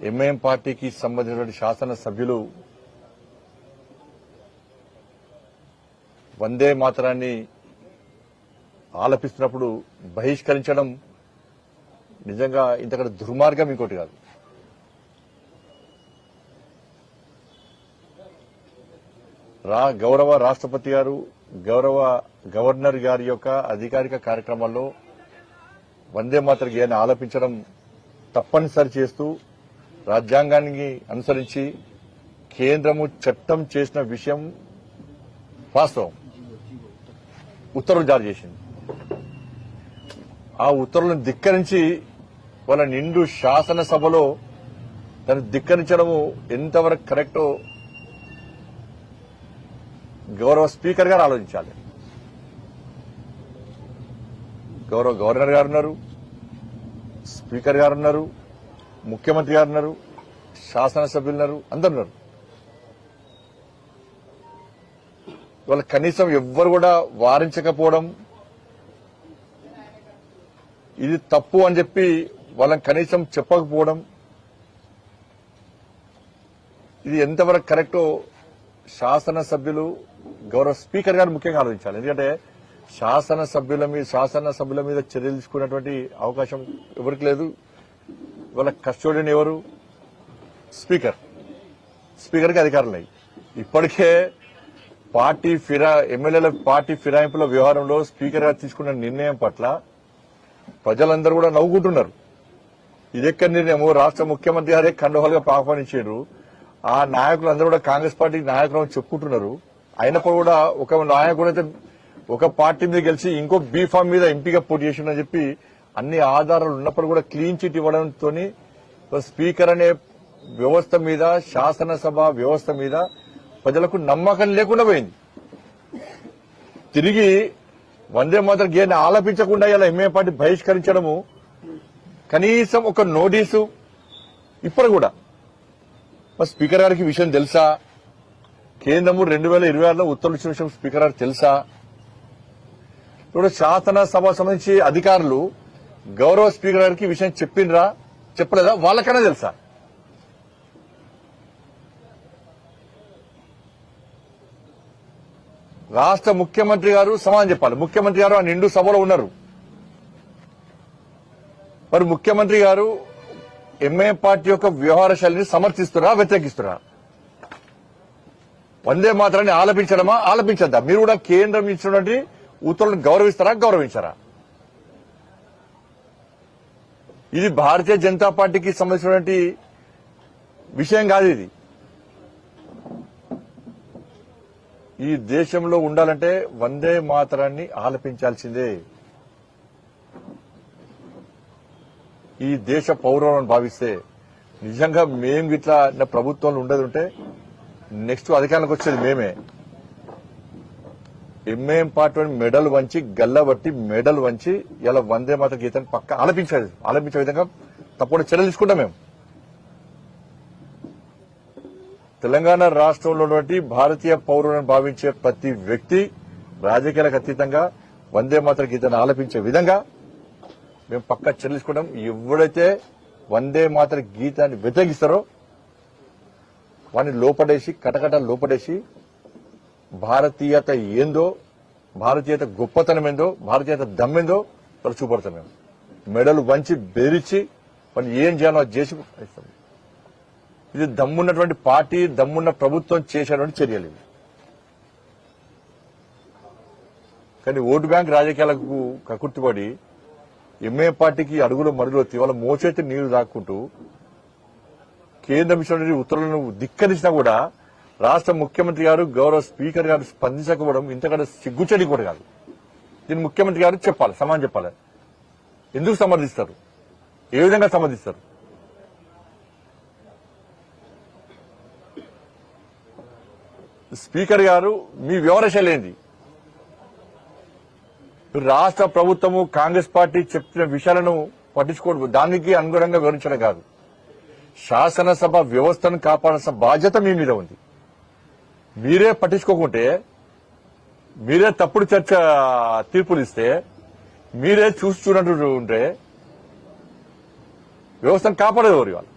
MIM పార్టీకి సంబంధించిన శాసన సభ్యులు వందే మాతరాన్ని ఆలపిస్తున్నప్పుడు బహిష్కరించడం నిజంగా ఇంతకంటే దుర్మార్గం ఇంకోటి కాదు. గౌరవ రాష్ట్రపతి గారు, గౌరవ గవర్నర్ గారి యొక్క అధికారిక కార్యక్రమాల్లో వందే మాతర గేయాన్ని ఆలపించడం తప్పనిసరి చేస్తూ రాజ్యాంగాన్ని అనుసరించి కేంద్రము చట్టం చేసిన విషయం వాస్తవం. ఉత్తర్వులు జారీ చేసింది. ఆ ఉత్తర్వులను ధిక్కరించి వాళ్ళ నిండు శాసనసభలో దాన్ని ధిక్కరించడము ఎంతవరకు కరెక్టో గౌరవ స్పీకర్ గారు ఆలోచించాలి. గౌరవ గవర్నర్ గారు ఉన్నారు, స్పీకర్ గారు ఉన్నారు, ముఖ్యమంత్రి గారు ఉన్నారు, శాసనసభ్యులు ఉన్నారు, అందరు ఉన్నారు. వాళ్ళ కనీసం ఎవ్వరు కూడా వారించకపోవడం, ఇది తప్పు అని చెప్పి వాళ్ళని కనీసం చెప్పకపోవడం, ఇది ఎంతవరకు కరెక్టో శాసనసభ్యులు గౌరవ స్పీకర్ గారు ముఖ్యంగా ఆలోచించాలి. ఎందుకంటే శాసనసభ్యుల మీద చర్యలు తీసుకున్నటువంటి అవకాశం ఎవరికి లేదు. వాళ్ళ కస్టోడియన్ ఎవరు? స్పీకర్కి అధికారం లేదు. ఇప్పటికే ఎమ్మెల్యేల పార్టీ ఫిరాయింపుల వ్యవహారంలో స్పీకర్ గారు తీసుకున్న నిర్ణయం పట్ల ప్రజలందరూ కూడా నవ్వుకుంటున్నారు. ఇదెక్కడ నిర్ణయము? రాష్ట్ర ముఖ్యమంత్రి గారే ఖండోహాలుగా ఆహ్వానించారు. ఆ నాయకులందరూ కూడా కాంగ్రెస్ పార్టీ నాయకులు చెప్పుకుంటున్నారు. అయినప్పుడు కూడా ఒక నాయకుడు అయితే ఒక పార్టీ మీద గెలిచి ఇంకో బీఫామ్ మీద ఎంపీగా పోటీ చేసిందని చెప్పి అన్ని ఆధారాలు ఉన్నప్పుడు కూడా క్లీన్ చిట్ ఇవ్వడంతో స్పీకర్ అనే వ్యవస్థ మీద, శాసనసభ వ్యవస్థ మీద ప్రజలకు నమ్మకం లేకుండా పోయింది. తిరిగి వందే మాతర గేయాన్ని ఆలపించకుండా ఇలా ఎంఏ పార్టీ బహిష్కరించడము, కనీసం ఒక నోటీసు ఇప్పుడు కూడా స్పీకర్ గారికి విషయం తెలుసా? కేంద్రము 2026లో ఉత్తర్వులు ఇచ్చిన విషయం స్పీకర్ గారికి తెలుసా? ఇప్పుడు శాసనసభ సంబంధించి అధికారులు గౌరవ స్పీకర్ గారికి విషయం చెప్పిండ్రా, చెప్పలేదా? వాళ్ళకైనా తెలుసా? రాష్ట్ర ముఖ్యమంత్రి గారు సమాధానం చెప్పాలి. ముఖ్యమంత్రి గారు ఆ నిండు సభలో ఉన్నారు. మరి ముఖ్యమంత్రి గారు ఎంఐఎం పార్టీ యొక్క వ్యవహార శైలిని సమర్థిస్తున్నా, వ్యతిరేకిస్తున్నా? వందే మాతరాన్ని ఆలపించడమా, ఆలపించద్దా? మీరు కూడా కేంద్రం ఇచ్చినటువంటి ఉత్తర్వులను గౌరవిస్తారా, గౌరవించారా? ఇది భారతీయ జనతా పార్టీకి సంబంధించినటువంటి విషయం కాదు. ఇది ఈ దేశంలో ఉండాలంటే వందే మాతరాన్ని ఆలపించాల్సిందే. ఈ దేశ పౌరులను భావిస్తే నిజంగా మేము ఇట్లా ప్రభుత్వంలో ఉండేది ఉంటే నెక్స్ట్ అధికారానికి వచ్చేది మేమే. ఎంఐఎం పార్టీ మెడల్ వంచి, గల్లబట్టి మెడల్ వంచి ఇలా వందే మాతర గీతాన్ని పక్క ఆలపించే విధంగా తప్పకుండా చర్యలు తీసుకుంటాం. మేము తెలంగాణ రాష్ట్రంలో ఉన్నటువంటి భారతీయ పౌరులను భావించే ప్రతి వ్యక్తి రాజకీయాలకు అతీతంగా వందే మాతర గీతాన్ని ఆలపించే విధంగా మేము పక్కా చర్యలు తీసుకుంటాం. ఎవరైతే వందే మాతర గీతాన్ని వ్యతిరేకిస్తారో వాడిని లోపడేసి, కటకట లోపడేసి భారతీయత ఏందో, భారతీయత గొప్పతనం ఏందో, భారతీయత దమ్మేందో వాళ్ళు చూపడతాం. మేము మెడలు వంచి బెదిరించి వాళ్ళు ఏం చేయాలో అది చేసి ఇస్తాం. ఇది దమ్మున్నటువంటి పార్టీ, దమ్మున్న ప్రభుత్వం చేసేటువంటి చర్యలు ఇవి. కానీ ఓటు బ్యాంక్ రాజకీయాలకు కకుర్తిపడి ఎంఏ పార్టీకి అడుగులో మడుగులో వాళ్ళ మోచేతి నీళ్లు దాక్కుంటూ కేంద్రం ఇచ్చిన ఉత్తర్వులను ధిక్కరించినా కూడా రాష్ట్ర ముఖ్యమంత్రి గారు, గౌరవ స్పీకర్ గారు స్పందించకపోవడం ఇంతకంటే సిగ్గుచేటి కూడా కాదు. దీన్ని ముఖ్యమంత్రి గారు చెప్పాలి, సమాధానం చెప్పాలి. ఎందుకు సమర్థిస్తారు? ఏ విధంగా సమర్థిస్తారు? స్పీకర్ గారు మీ వ్యవహారశైలి ఏంది? రాష్ట్ర ప్రభుత్వము, కాంగ్రెస్ పార్టీ చెప్పిన విషయాలను పట్టించుకోవడం, దానికి అనుగుణంగా వివరించడం కాదు. శాసనసభ వ్యవస్థను కాపాడాల్సిన బాధ్యత మీ మీద ఉంది. మీరే పట్టించుకోకుంటే, మీరే తప్పుడు తీర్పులు ఇస్తే, మీరే చూసి చూడండి ఉంటే వ్యవస్థను కాపాడేవారు వాళ్ళు.